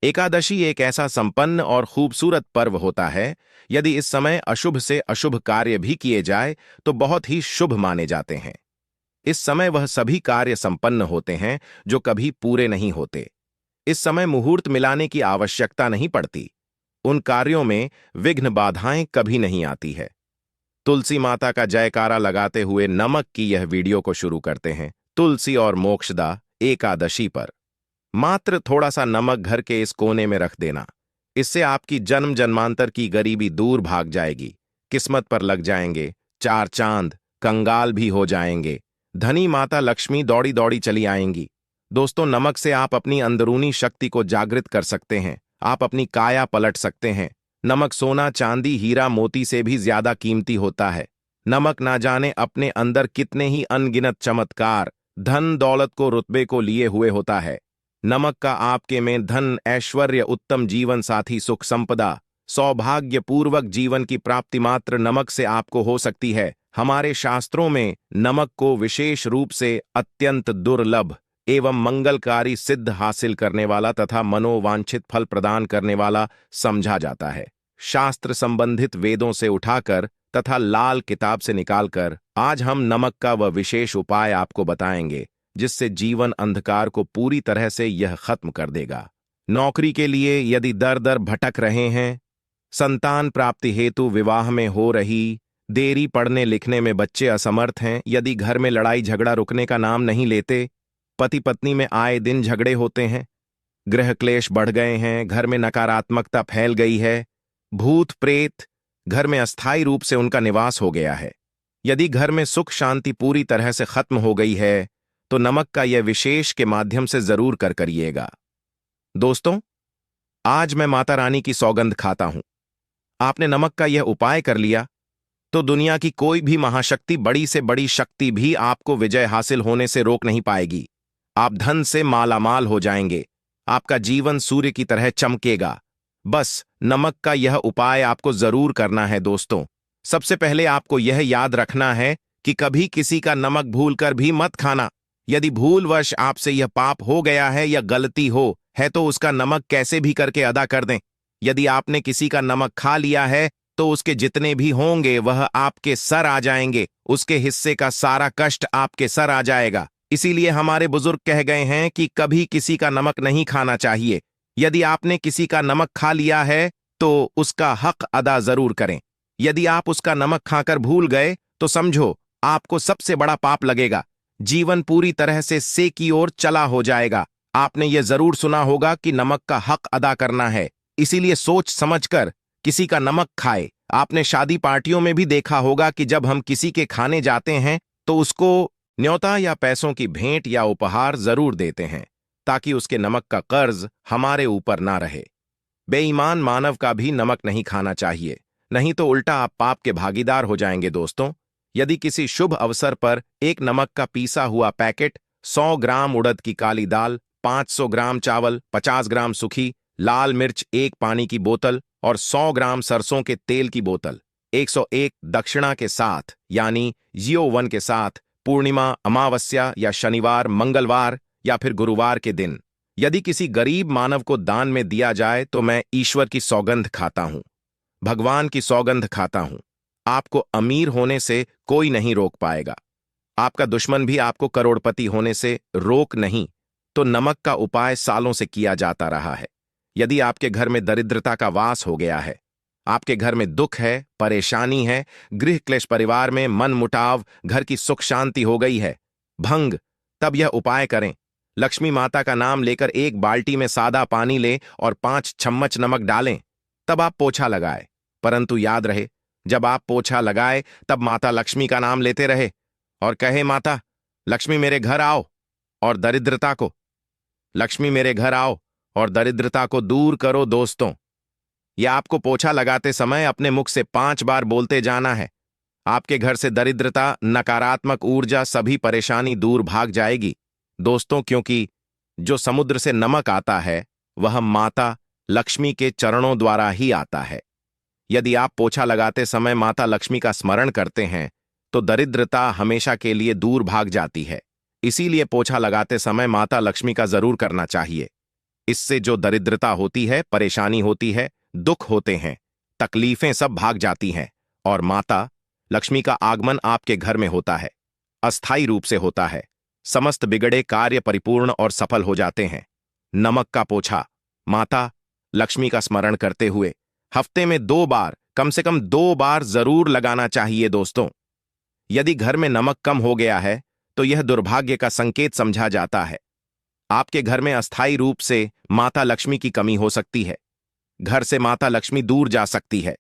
एकादशी एक ऐसा संपन्न और खूबसूरत पर्व होता है। यदि इस समय अशुभ से अशुभ कार्य भी किए जाए तो बहुत ही शुभ माने जाते हैं। इस समय वह सभी कार्य संपन्न होते हैं जो कभी पूरे नहीं होते। इस समय मुहूर्त मिलाने की आवश्यकता नहीं पड़ती। उन कार्यों में विघ्न बाधाएं कभी नहीं आती है। तुलसी माता का जयकारा लगाते हुए नमक की यह वीडियो को शुरू करते हैं। तुलसी और मोक्षदा एकादशी पर मात्र थोड़ा सा नमक घर के इस कोने में रख देना। इससे आपकी जन्म जन्मांतर की गरीबी दूर भाग जाएगी। किस्मत पर लग जाएंगे चार चांद, कंगाल भी हो जाएंगे। धनी माता लक्ष्मी दौड़ी दौड़ी चली आएंगी। दोस्तों, नमक से आप अपनी अंदरूनी शक्ति को जागृत कर सकते हैं। आप अपनी काया पलट सकते हैं। नमक सोना चांदी हीरा मोती से भी ज्यादा कीमती होता है। नमक ना जाने अपने अंदर कितने ही अनगिनत चमत्कार, धन दौलत को रुतबे को लिए हुए होता है। नमक का आपके में धन ऐश्वर्य, उत्तम जीवन साथी, सुख संपदा, सौभाग्यपूर्वक जीवन की प्राप्ति मात्र नमक से आपको हो सकती है। हमारे शास्त्रों में नमक को विशेष रूप से अत्यंत दुर्लभ एवं मंगलकारी सिद्ध हासिल करने वाला तथा मनोवांछित फल प्रदान करने वाला समझा जाता है। शास्त्र संबंधित वेदों से उठाकर तथा लाल किताब से निकालकर आज हम नमक का वह विशेष उपाय आपको बताएंगे जिससे जीवन अंधकार को पूरी तरह से यह खत्म कर देगा। नौकरी के लिए यदि दर दर भटक रहे हैं, संतान प्राप्ति हेतु विवाह में हो रही देरी, पढ़ने लिखने में बच्चे असमर्थ हैं, यदि घर में लड़ाई झगड़ा रुकने का नाम नहीं लेते, पति पत्नी में आए दिन झगड़े होते हैं, गृह क्लेश बढ़ गए हैं, घर में नकारात्मकता फैल गई है, भूत प्रेत घर में अस्थायी रूप से उनका निवास हो गया है, यदि घर में सुख शांति पूरी तरह से खत्म हो गई है, तो नमक का यह विशेष के माध्यम से जरूर करिएगा। दोस्तों, आज मैं माता रानी की सौगंध खाता हूं। आपने नमक का यह उपाय कर लिया तो दुनिया की कोई भी महाशक्ति, बड़ी से बड़ी शक्ति भी आपको विजय हासिल होने से रोक नहीं पाएगी। आप धन से मालामाल हो जाएंगे। आपका जीवन सूर्य की तरह चमकेगा। बस नमक का यह उपाय आपको जरूर करना है। दोस्तों, सबसे पहले आपको यह याद रखना है कि कभी किसी का नमक भूलकर भी मत खाना। यदि भूलवश आपसे यह पाप हो गया है या गलती हो है तो उसका नमक कैसे भी करके अदा कर दें। यदि आपने किसी का नमक खा लिया है तो उसके जितने भी होंगे वह आपके सर आ जाएंगे। उसके हिस्से का सारा कष्ट आपके सर आ जाएगा। इसीलिए हमारे बुजुर्ग कह गए हैं कि कभी किसी का नमक नहीं खाना चाहिए। यदि आपने किसी का नमक खा लिया है तो उसका हक अदा जरूर करें। यदि आप उसका नमक खाकर भूल गए तो समझो आपको सबसे बड़ा पाप लगेगा। जीवन पूरी तरह से से की ओर चला हो जाएगा। आपने यह जरूर सुना होगा कि नमक का हक अदा करना है, इसीलिए सोच समझकर किसी का नमक खाए। आपने शादी पार्टियों में भी देखा होगा कि जब हम किसी के खाने जाते हैं तो उसको न्योता या पैसों की भेंट या उपहार जरूर देते हैं ताकि उसके नमक का कर्ज हमारे ऊपर ना रहे। बेईमान मानव का भी नमक नहीं खाना चाहिए, नहीं तो उल्टा आप पाप के भागीदार हो जाएंगे। दोस्तों, यदि किसी शुभ अवसर पर एक नमक का पीसा हुआ पैकेट, 100 ग्राम उड़द की काली दाल, 500 ग्राम चावल, 50 ग्राम सूखी लाल मिर्च, एक पानी की बोतल और 100 ग्राम सरसों के तेल की बोतल 101 दक्षिणा के साथ यानी 01 के साथ पूर्णिमा, अमावस्या या शनिवार, मंगलवार या फिर गुरुवार के दिन यदि किसी गरीब मानव को दान में दिया जाए तो मैं ईश्वर की सौगंध खाता हूं, भगवान की सौगंध खाता हूं। आपको अमीर होने से कोई नहीं रोक पाएगा। आपका दुश्मन भी आपको करोड़पति होने से रोक नहीं। तो नमक का उपाय सालों से किया जाता रहा है। यदि आपके घर में दरिद्रता का वास हो गया है, आपके घर में दुख है, परेशानी है, गृह क्लेश, परिवार में मन मुटाव, घर की सुख शांति हो गई है भंग, तब यह उपाय करें। लक्ष्मी माता का नाम लेकर एक बाल्टी में सादा पानी लें और 5 चम्मच नमक डालें। तब आप पोछा लगाए। परंतु याद रहे, जब आप पोछा लगाए तब माता लक्ष्मी का नाम लेते रहे और कहे, माता लक्ष्मी मेरे घर आओ और दरिद्रता को, लक्ष्मी मेरे घर आओ और दरिद्रता को दूर करो। दोस्तों, यह आपको पोछा लगाते समय अपने मुख से 5 बार बोलते जाना है। आपके घर से दरिद्रता, नकारात्मक ऊर्जा, सभी परेशानी दूर भाग जाएगी। दोस्तों, क्योंकि जो समुद्र से नमक आता है वह माता लक्ष्मी के चरणों द्वारा ही आता है। यदि आप पोछा लगाते समय माता लक्ष्मी का स्मरण करते हैं तो दरिद्रता हमेशा के लिए दूर भाग जाती है। इसीलिए पोछा लगाते समय माता लक्ष्मी का जरूर करना चाहिए। इससे जो दरिद्रता होती है, परेशानी होती है, दुख होते हैं, तकलीफें सब भाग जाती हैं और माता लक्ष्मी का आगमन आपके घर में होता है, अस्थायी रूप से होता है। समस्त बिगड़े कार्य परिपूर्ण और सफल हो जाते हैं। नमक का पोछा। माता लक्ष्मी का स्मरण करते हुए हफ्ते में 2 बार, कम से कम 2 बार जरूर लगाना चाहिए दोस्तों। यदि घर में नमक कम हो गया है तो यह दुर्भाग्य का संकेत समझा जाता है। आपके घर में अस्थायी रूप से माता लक्ष्मी की कमी हो सकती है। घर से माता लक्ष्मी दूर जा सकती है।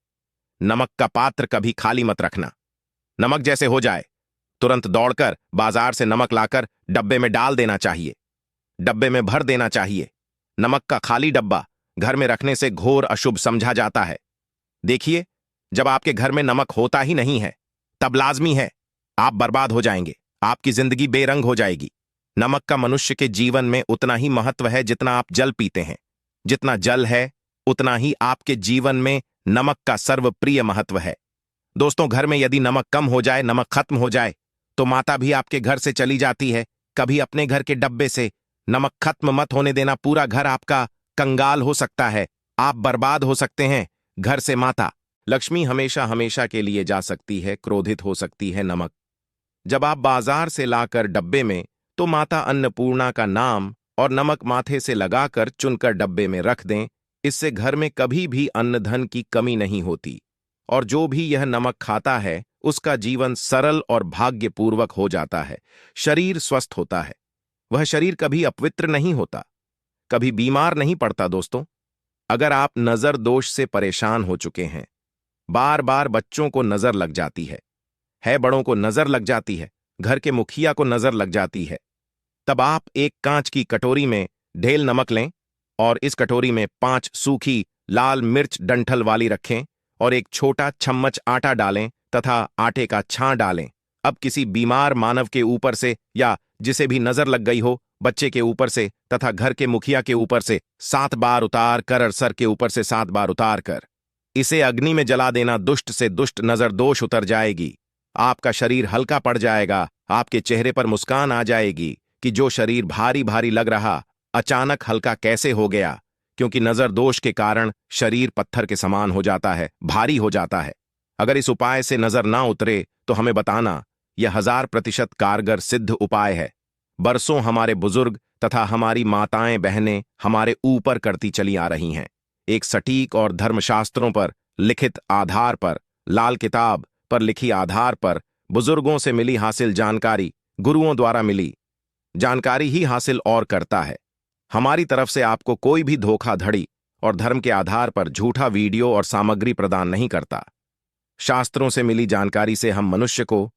नमक का पात्र कभी खाली मत रखना। नमक जैसे हो जाए तुरंत दौड़कर बाजार से नमक लाकर डब्बे में डाल देना चाहिए, डब्बे में भर देना चाहिए। नमक का खाली डब्बा घर में रखने से घोर अशुभ समझा जाता है। देखिए, जब आपके घर में नमक होता ही नहीं है तब लाजमी है आप बर्बाद हो जाएंगे, आपकी जिंदगी बेरंग हो जाएगी। नमक का मनुष्य के जीवन में उतना ही महत्व है जितना आप जल पीते हैं। जितना जल है उतना ही आपके जीवन में नमक का सर्वप्रिय महत्व है। दोस्तों, घर में यदि नमक कम हो जाए, नमक खत्म हो जाए, तो माता भी आपके घर से चली जाती है। कभी अपने घर के डब्बे से नमक खत्म मत होने देना, पूरा घर आपका कंगाल हो सकता है, आप बर्बाद हो सकते हैं। घर से माता लक्ष्मी हमेशा हमेशा के लिए जा सकती है, क्रोधित हो सकती है। नमक जब आप बाजार से लाकर डब्बे में, तो माता अन्नपूर्णा का नाम और नमक माथे से लगाकर चुनकर डब्बे में रख दें। इससे घर में कभी भी अन्न धन की कमी नहीं होती और जो भी यह नमक खाता है उसका जीवन सरल और भाग्यपूर्वक हो जाता है। शरीर स्वस्थ होता है, वह शरीर कभी अपवित्र नहीं होता, कभी बीमार नहीं पड़ता। दोस्तों, अगर आप नजर दोष से परेशान हो चुके हैं, बार बार बच्चों को नजर लग जाती है बड़ों को नजर लग जाती है, घर के मुखिया को नजर लग जाती है, तब आप एक कांच की कटोरी में ढेल नमक लें और इस कटोरी में 5 सूखी लाल मिर्च डंठल वाली रखें और एक छोटा चम्मच आटा डालें तथा आटे का छां डालें। अब किसी बीमार मानव के ऊपर से या जिसे भी नजर लग गई हो, बच्चे के ऊपर से तथा घर के मुखिया के ऊपर से 7 बार उतार कर, सर के ऊपर से 7 बार उतार कर इसे अग्नि में जला देना। दुष्ट से दुष्ट नजर दोष उतर जाएगी, आपका शरीर हल्का पड़ जाएगा, आपके चेहरे पर मुस्कान आ जाएगी कि जो शरीर भारी भारी लग रहा अचानक हल्का कैसे हो गया, क्योंकि नजर दोष के कारण शरीर पत्थर के समान हो जाता है, भारी हो जाता है। अगर इस उपाय से नजर ना उतरे तो हमें बताना, यह 1000% कारगर सिद्ध उपाय है। बरसों हमारे बुजुर्ग तथा हमारी माताएं बहनें हमारे ऊपर करती चली आ रही हैं। एक सटीक और धर्मशास्त्रों पर लिखित आधार पर, लाल किताब पर लिखी आधार पर, बुजुर्गों से मिली हासिल जानकारी, गुरुओं द्वारा मिली जानकारी ही हासिल और करता है। हमारी तरफ से आपको कोई भी धोखाधड़ी और धर्म के आधार पर झूठा वीडियो और सामग्री प्रदान नहीं करता। शास्त्रों से मिली जानकारी से हम मनुष्य को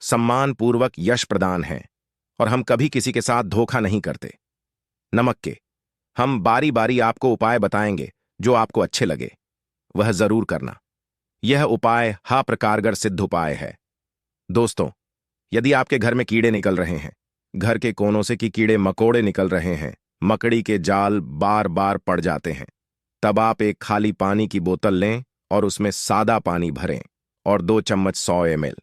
सम्मानपूर्वक यश प्रदान है और हम कभी किसी के साथ धोखा नहीं करते। नमक के हम बारी बारी आपको उपाय बताएंगे, जो आपको अच्छे लगे वह जरूर करना। यह उपाय कारगर सिद्ध उपाय है। दोस्तों, यदि आपके घर में कीड़े निकल रहे हैं, घर के कोनों से कि कीड़े मकोड़े निकल रहे हैं, मकड़ी के जाल बार बार पड़ जाते हैं, तब आप एक खाली पानी की बोतल लें और उसमें सादा पानी भरें और 2 चम्मच 100 ml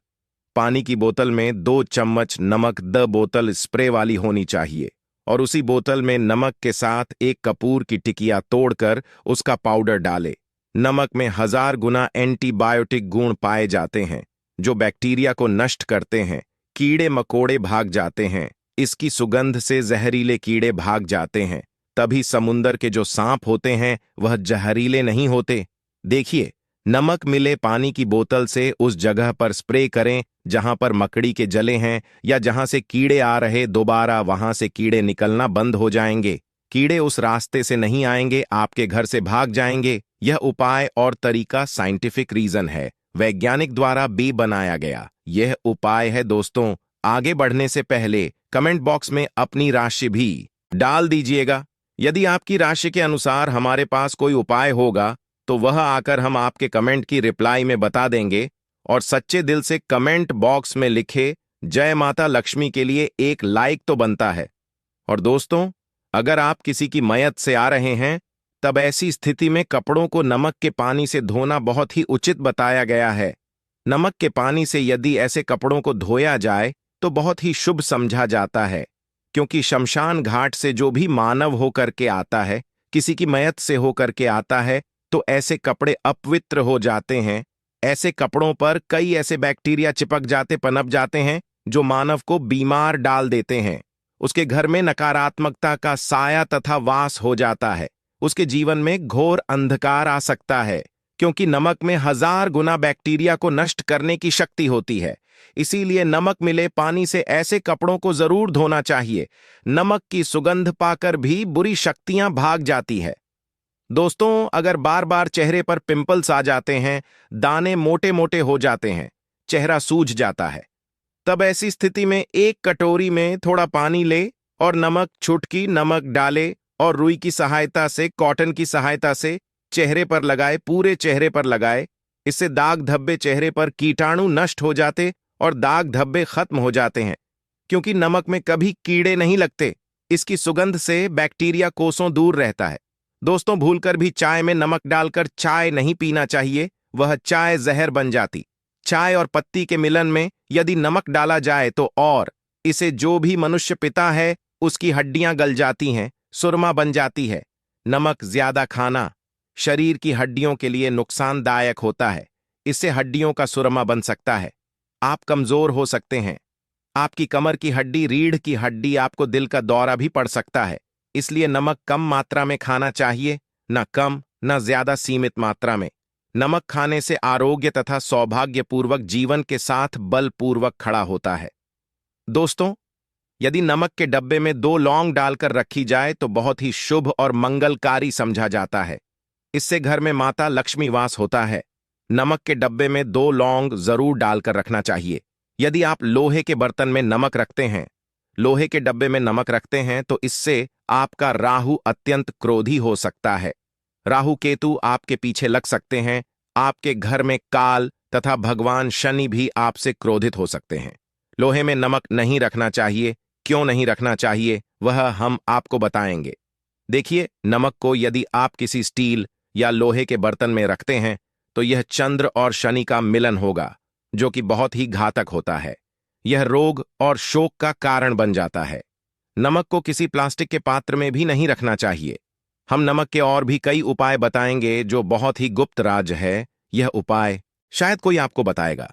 पानी की बोतल में 2 चम्मच नमक, बोतल स्प्रे वाली होनी चाहिए, और उसी बोतल में नमक के साथ 1 कपूर की टिकिया तोड़कर उसका पाउडर डालें। नमक में 1000 गुना एंटीबायोटिक गुण पाए जाते हैं जो बैक्टीरिया को नष्ट करते हैं, कीड़े मकोड़े भाग जाते हैं। इसकी सुगंध से जहरीले कीड़े भाग जाते हैं। तभी समुंदर के जो सांप होते हैं वह जहरीले नहीं होते। देखिए, नमक मिले पानी की बोतल से उस जगह पर स्प्रे करें जहां पर मकड़ी के जले हैं या जहां से कीड़े आ रहे, दोबारा वहां से कीड़े निकलना बंद हो जाएंगे। कीड़े उस रास्ते से नहीं आएंगे, आपके घर से भाग जाएंगे। यह उपाय और तरीका साइंटिफिक रीजन है, वैज्ञानिक द्वारा भी बनाया गया यह उपाय है। दोस्तों, आगे बढ़ने से पहले कमेंट बॉक्स में अपनी राशि भी डाल दीजिएगा। यदि आपकी राशि के अनुसार हमारे पास कोई उपाय होगा तो वह आकर हम आपके कमेंट की रिप्लाई में बता देंगे। और सच्चे दिल से कमेंट बॉक्स में लिखे जय माता लक्ष्मी के लिए एक लाइक तो बनता है। और दोस्तों, अगर आप किसी की मयत से आ रहे हैं तब ऐसी स्थिति में कपड़ों को नमक के पानी से धोना बहुत ही उचित बताया गया है। नमक के पानी से यदि ऐसे कपड़ों को धोया जाए तो बहुत ही शुभ समझा जाता है, क्योंकि शमशान घाट से जो भी मानव होकर के आता है किसी की मयत से होकर के आता है तो ऐसे कपड़े अपवित्र हो जाते हैं। ऐसे कपड़ों पर कई ऐसे बैक्टीरिया चिपक जाते, पनप जाते हैं जो मानव को बीमार डाल देते हैं। उसके घर में नकारात्मकता का साया तथा वास हो जाता है। उसके जीवन में घोर अंधकार आ सकता है, क्योंकि नमक में 1000 गुना बैक्टीरिया को नष्ट करने की शक्ति होती है। इसीलिए नमक मिले पानी से ऐसे कपड़ों को जरूर धोना चाहिए। नमक की सुगंध पाकर भी बुरी शक्तियां भाग जाती है। दोस्तों, अगर बार बार चेहरे पर पिंपल्स आ जाते हैं, दाने मोटे मोटे हो जाते हैं, चेहरा सूज जाता है, तब ऐसी स्थिति में एक कटोरी में थोड़ा पानी ले और नमक, चुटकी नमक डाले और रुई की सहायता से, कॉटन की सहायता से चेहरे पर लगाए, पूरे चेहरे पर लगाए। इससे दाग धब्बे, चेहरे पर कीटाणु नष्ट हो जाते और दाग धब्बे खत्म हो जाते हैं, क्योंकि नमक में कभी कीड़े नहीं लगते। इसकी सुगंध से बैक्टीरिया कोसों दूर रहता है। दोस्तों, भूलकर भी चाय में नमक डालकर चाय नहीं पीना चाहिए, वह चाय जहर बन जाती। चाय और पत्ती के मिलन में यदि नमक डाला जाए तो और इसे जो भी मनुष्य पीता है उसकी हड्डियां गल जाती हैं, सुरमा बन जाती है। नमक ज्यादा खाना शरीर की हड्डियों के लिए नुकसानदायक होता है। इससे हड्डियों का सुरमा बन सकता है, आप कमजोर हो सकते हैं। आपकी कमर की हड्डी, रीढ़ की हड्डी, आपको दिल का दौरा भी पड़ सकता है। इसलिए नमक कम मात्रा में खाना चाहिए, न कम न ज्यादा, सीमित मात्रा में। नमक खाने से आरोग्य तथा सौभाग्यपूर्वक जीवन के साथ बलपूर्वक खड़ा होता है। दोस्तों, यदि नमक के डब्बे में 2 लौंग डालकर रखी जाए तो बहुत ही शुभ और मंगलकारी समझा जाता है। इससे घर में माता लक्ष्मी वास होता है। नमक के डब्बे में 2 लौंग जरूर डालकर रखना चाहिए। यदि आप लोहे के बर्तन में नमक रखते हैं, लोहे के डब्बे में नमक रखते हैं, तो इससे आपका राहु अत्यंत क्रोधी हो सकता है। राहु केतु आपके पीछे लग सकते हैं। आपके घर में काल तथा भगवान शनि भी आपसे क्रोधित हो सकते हैं। लोहे में नमक नहीं रखना चाहिए। क्यों नहीं रखना चाहिए, वह हम आपको बताएंगे। देखिए, नमक को यदि आप किसी स्टील या लोहे के बर्तन में रखते हैं तो यह चंद्र और शनि का मिलन होगा, जो कि बहुत ही घातक होता है। यह रोग और शोक का कारण बन जाता है। नमक को किसी प्लास्टिक के पात्र में भी नहीं रखना चाहिए। हम नमक के और भी कई उपाय बताएंगे जो बहुत ही गुप्त राज है। यह उपाय शायद कोई आपको बताएगा।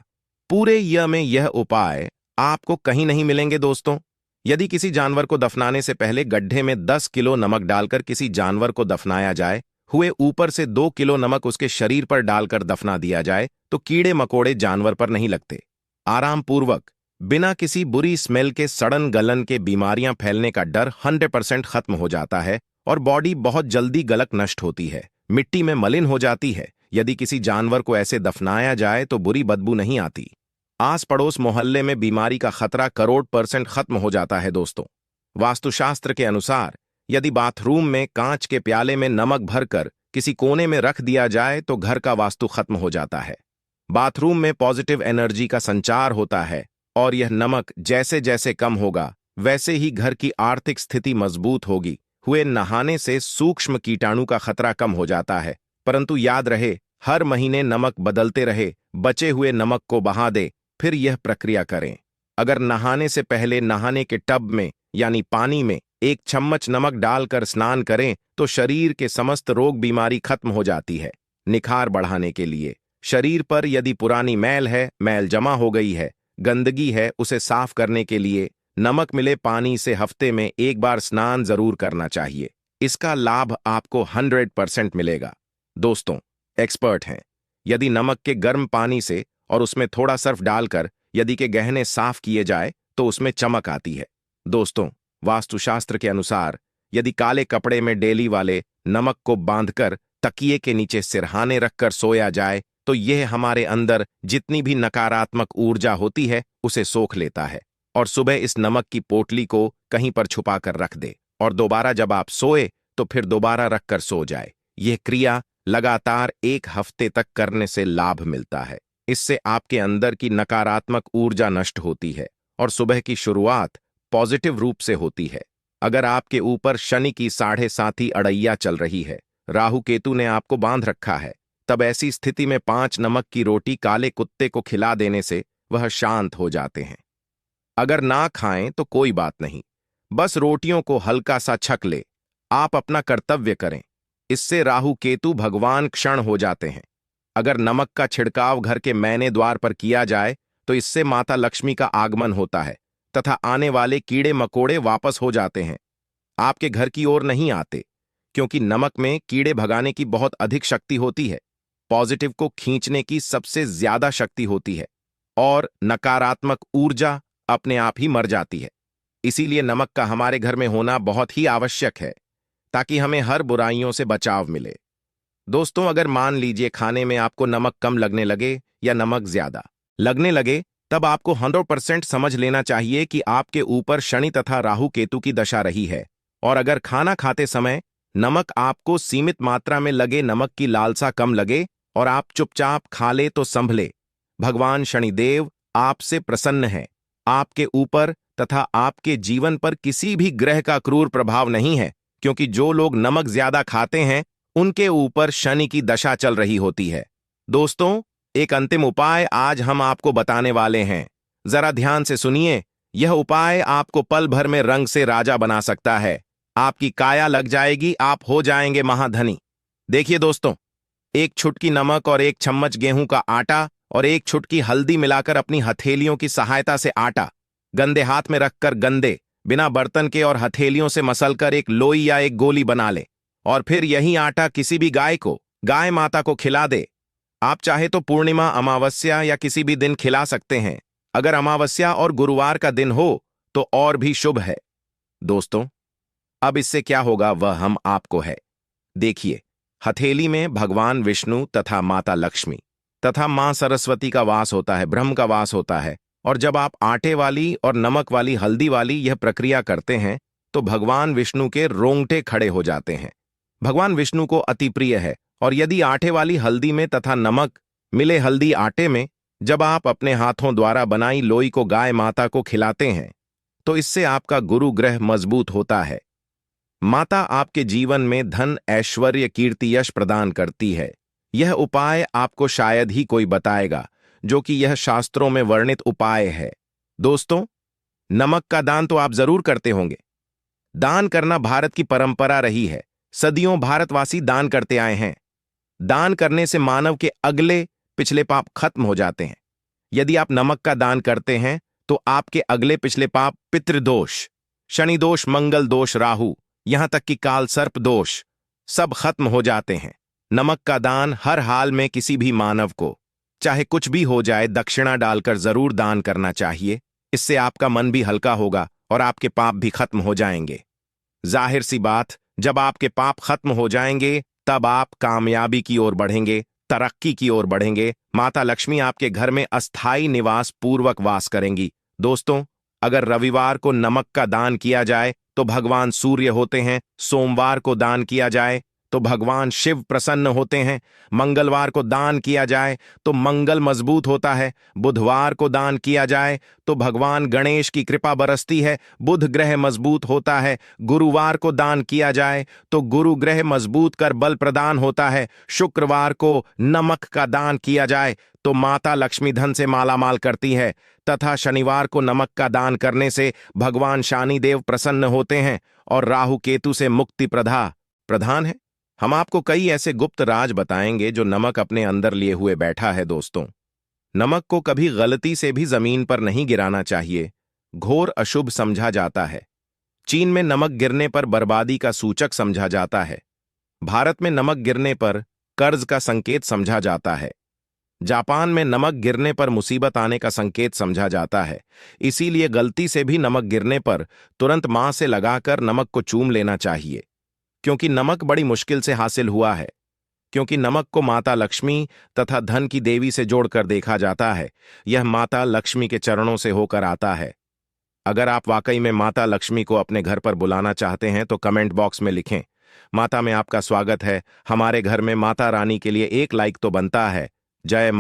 पूरे यह उपाय आपको कहीं नहीं मिलेंगे। दोस्तों, यदि किसी जानवर को दफनाने से पहले गड्ढे में 10 किलो नमक डालकर किसी जानवर को दफनाया जाए, हुए ऊपर से 2 किलो नमक उसके शरीर पर डालकर दफना दिया जाए, तो कीड़े मकोड़े जानवर पर नहीं लगते। आराम पूर्वक, बिना किसी बुरी स्मेल के, सड़न गलन के बीमारियां फैलने का डर 100% खत्म हो जाता है और बॉडी बहुत जल्दी गलक नष्ट होती है, मिट्टी में मलिन हो जाती है। यदि किसी जानवर को ऐसे दफनाया जाए तो बुरी बदबू नहीं आती। आस पड़ोस मोहल्ले में बीमारी का खतरा करोड़ % खत्म हो जाता है। दोस्तों, वास्तुशास्त्र के अनुसार यदि बाथरूम में कांच के प्याले में नमक भरकर किसी कोने में रख दिया जाए तो घर का वास्तु खत्म हो जाता है। बाथरूम में पॉजिटिव एनर्जी का संचार होता है और यह नमक जैसे जैसे कम होगा वैसे ही घर की आर्थिक स्थिति मजबूत होगी। हुए नहाने से सूक्ष्म कीटाणु का खतरा कम हो जाता है। परंतु याद रहे, हर महीने नमक बदलते रहे, बचे हुए नमक को बहा दे, फिर यह प्रक्रिया करें। अगर नहाने से पहले नहाने के टब में यानी पानी में 1 चम्मच नमक डालकर स्नान करें तो शरीर के समस्त रोग बीमारी खत्म हो जाती है। निखार बढ़ाने के लिए शरीर पर यदि पुरानी मैल है, मैल जमा हो गई है, गंदगी है, उसे साफ करने के लिए नमक मिले पानी से हफ्ते में 1 बार स्नान जरूर करना चाहिए। इसका लाभ आपको 100% मिलेगा। दोस्तों, एक्सपर्ट हैं। यदि नमक के गर्म पानी से और उसमें थोड़ा सर्फ डालकर यदि के गहने साफ किए जाए तो उसमें चमक आती है। दोस्तों, वास्तुशास्त्र के अनुसार यदि काले कपड़े में डेली वाले नमक को बांधकर तकिए के नीचे सिरहाने रखकर सोया जाए तो यह हमारे अंदर जितनी भी नकारात्मक ऊर्जा होती है उसे सोख लेता है और सुबह इस नमक की पोटली को कहीं पर छुपा कर रख दे और दोबारा जब आप सोए तो फिर दोबारा रखकर सो जाए। यह क्रिया लगातार 1 हफ्ते तक करने से लाभ मिलता है। इससे आपके अंदर की नकारात्मक ऊर्जा नष्ट होती है और सुबह की शुरुआत पॉजिटिव रूप से होती है। अगर आपके ऊपर शनि की 7.5 अड़ैया चल रही है, राहु केतु ने आपको बांध रखा है, तब ऐसी स्थिति में 5 नमक की रोटी काले कुत्ते को खिला देने से वह शांत हो जाते हैं। अगर ना खाएं तो कोई बात नहीं, बस रोटियों को हल्का सा छक ले। आप अपना कर्तव्य करें, इससे राहु केतु भगवान क्षण हो जाते हैं। अगर नमक का छिड़काव घर के मैने द्वार पर किया जाए तो इससे माता लक्ष्मी का आगमन होता है तथा आने वाले कीड़े मकोड़े वापस हो जाते हैं, आपके घर की ओर नहीं आते, क्योंकि नमक में कीड़े भगाने की बहुत अधिक शक्ति होती है, पॉजिटिव को खींचने की सबसे ज्यादा शक्ति होती है और नकारात्मक ऊर्जा अपने आप ही मर जाती है। इसीलिए नमक का हमारे घर में होना बहुत ही आवश्यक है ताकि हमें हर बुराइयों से बचाव मिले। दोस्तों, अगर मान लीजिए खाने में आपको नमक कम लगने लगे या नमक ज्यादा लगने लगे, तब आपको 100% समझ लेना चाहिए कि आपके ऊपर शनि तथा राहु केतु की दशा रही है। और अगर खाना खाते समय नमक आपको सीमित मात्रा में लगे, नमक की लालसा कम लगे और आप चुपचाप खा ले तो संभले, भगवान शनिदेव आपसे प्रसन्न है। आपके ऊपर तथा आपके जीवन पर किसी भी ग्रह का क्रूर प्रभाव नहीं है, क्योंकि जो लोग नमक ज्यादा खाते हैं उनके ऊपर शनि की दशा चल रही होती है। दोस्तों, एक अंतिम उपाय आज हम आपको बताने वाले हैं, जरा ध्यान से सुनिए। यह उपाय आपको पल भर में रंग से राजा बना सकता है, आपकी काया लग जाएगी, आप हो जाएंगे महाधनी। देखिए दोस्तों, एक छुटकी नमक और एक चम्मच गेहूं का आटा और एक छुटकी हल्दी मिलाकर अपनी हथेलियों की सहायता से आटा गंदे हाथ में रखकर गंदे बिना बर्तन के और हथेलियों से मसलकर एक लोई या एक गोली बना ले और फिर यही आटा किसी भी गाय माता को खिला दे। आप चाहे तो पूर्णिमा, अमावस्या या किसी भी दिन खिला सकते हैं। अगर अमावस्या और गुरुवार का दिन हो तो और भी शुभ है। दोस्तों, अब इससे क्या होगा वह हम आपको है। देखिए, हथेली में भगवान विष्णु तथा माता लक्ष्मी तथा मां सरस्वती का वास होता है, ब्रह्म का वास होता है। और जब आप आटे वाली और नमक वाली हल्दी वाली यह प्रक्रिया करते हैं तो भगवान विष्णु के रोंगटे खड़े हो जाते हैं। भगवान विष्णु को अति प्रिय है। और यदि आटे वाली हल्दी में तथा नमक मिले हल्दी आटे में जब आप अपने हाथों द्वारा बनाई लोई को गाय माता को खिलाते हैं तो इससे आपका गुरु ग्रह मजबूत होता है। माता आपके जीवन में धन, ऐश्वर्य, कीर्ति, यश प्रदान करती है। यह उपाय आपको शायद ही कोई बताएगा, जो कि यह शास्त्रों में वर्णित उपाय है। दोस्तों, नमक का दान तो आप जरूर करते होंगे। दान करना भारत की परंपरा रही है। सदियों भारतवासी दान करते आए हैं। दान करने से मानव के अगले पिछले पाप खत्म हो जाते हैं। यदि आप नमक का दान करते हैं तो आपके अगले पिछले पाप, पितृदोष, शनि दोष, मंगल दोष, राहु, यहां तक कि काल सर्प दोष सब खत्म हो जाते हैं। नमक का दान हर हाल में किसी भी मानव को, चाहे कुछ भी हो जाए, दक्षिणा डालकर जरूर दान करना चाहिए। इससे आपका मन भी हल्का होगा और आपके पाप भी खत्म हो जाएंगे। जाहिर सी बात, जब आपके पाप खत्म हो जाएंगे तब आप कामयाबी की ओर बढ़ेंगे, तरक्की की ओर बढ़ेंगे। माता लक्ष्मी आपके घर में अस्थायी निवास पूर्वक वास करेंगी। दोस्तों, अगर रविवार को नमक का दान किया जाए तो भगवान सूर्य होते हैं, सोमवार को दान किया जाए तो भगवान शिव प्रसन्न होते हैं, मंगलवार को दान किया जाए तो मंगल मजबूत होता है, बुधवार को दान किया जाए तो भगवान गणेश की कृपा बरसती है, बुध ग्रह मजबूत होता है, गुरुवार को दान किया जाए तो गुरु ग्रह मजबूत कर बल प्रदान होता है, शुक्रवार को नमक का दान किया जाए तो माता लक्ष्मी धन से मालामाल करती है, तथा शनिवार को नमक का दान करने से भगवान शनिदेव प्रसन्न होते हैं और राहु केतु से मुक्ति प्रधान है। हम आपको कई ऐसे गुप्त राज बताएंगे जो नमक अपने अंदर लिए हुए बैठा है। दोस्तों, नमक को कभी गलती से भी जमीन पर नहीं गिराना चाहिए, घोर अशुभ समझा जाता है। चीन में नमक गिरने पर बर्बादी का सूचक समझा जाता है। भारत में नमक गिरने पर कर्ज का संकेत समझा जाता है। जापान में नमक गिरने पर मुसीबत आने का संकेत समझा जाता है। इसीलिए गलती से भी नमक गिरने पर तुरंत मां से लगाकर नमक को चूम लेना चाहिए, क्योंकि नमक बड़ी मुश्किल से हासिल हुआ है। क्योंकि नमक को माता लक्ष्मी तथा धन की देवी से जोड़कर देखा जाता है। यह माता लक्ष्मी के चरणों से होकर आता है। अगर आप वाकई में माता लक्ष्मी को अपने घर पर बुलाना चाहते हैं तो कमेंट बॉक्स में लिखें, माता में आपका स्वागत है। हमारे घर में माता रानी के लिए एक लाइक तो बनता है। जय